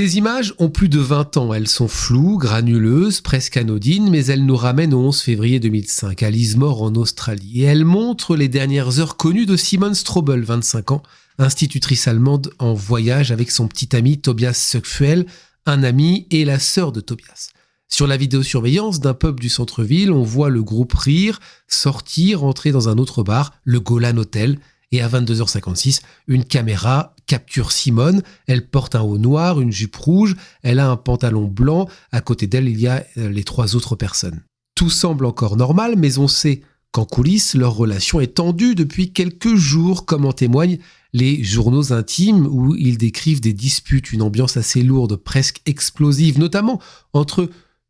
Ces images ont plus de 20 ans, elles sont floues, granuleuses, presque anodines, mais elles nous ramènent au 11 février 2005, à Lismore en Australie. Et elles montrent les dernières heures connues de Simone Strobel, 25 ans, institutrice allemande en voyage avec son petit ami Tobias Söckfuel, un ami et la sœur de Tobias. Sur la vidéosurveillance d'un pub du centre-ville, on voit le groupe rire, sortir, entrer dans un autre bar, le Golan Hotel. Et à 22h56, une caméra capture Simone. Elle porte un haut noir, une jupe rouge, elle a un pantalon blanc. À côté d'elle, il y a les 3 autres personnes. Tout semble encore normal, mais on sait qu'en coulisses, leur relation est tendue depuis quelques jours, comme en témoignent les journaux intimes où ils décrivent des disputes, une ambiance assez lourde, presque explosive, notamment entre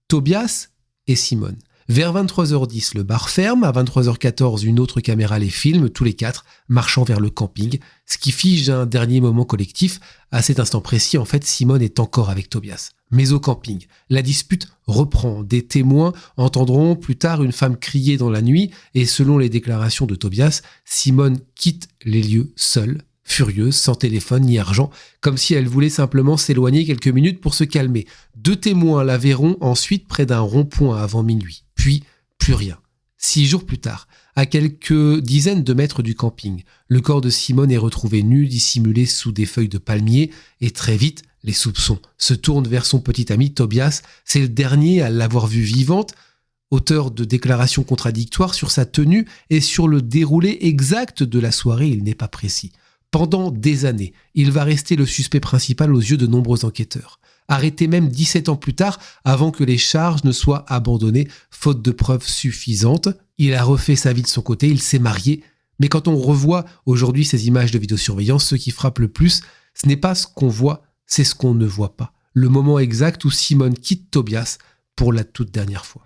Tobias et Simone. Vers 23h10, le bar ferme. À 23h14, une autre caméra les filme, tous les 4, marchant vers le camping, ce qui fige un dernier moment collectif. À cet instant précis, en fait, Simone est encore avec Tobias. Mais au camping, la dispute reprend. Des témoins entendront plus tard une femme crier dans la nuit et selon les déclarations de Tobias, Simone quitte les lieux seule, furieuse, sans téléphone ni argent, comme si elle voulait simplement s'éloigner quelques minutes pour se calmer. 2 témoins la verront ensuite près d'un rond-point avant minuit. Puis, plus rien. 6 jours plus tard, à quelques dizaines de mètres du camping, le corps de Simone est retrouvé nu, dissimulé sous des feuilles de palmier, et très vite, les soupçons se tournent vers son petit ami Tobias. C'est le dernier à l'avoir vue vivante, auteur de déclarations contradictoires sur sa tenue et sur le déroulé exact de la soirée, il n'est pas précis. Pendant des années, il va rester le suspect principal aux yeux de nombreux enquêteurs. Arrêté même 17 ans plus tard, avant que les charges ne soient abandonnées, faute de preuves suffisantes. Il a refait sa vie de son côté, il s'est marié. Mais quand on revoit aujourd'hui ces images de vidéosurveillance, ce qui frappe le plus, ce n'est pas ce qu'on voit, c'est ce qu'on ne voit pas. Le moment exact où Simone quitte Tobias pour la toute dernière fois.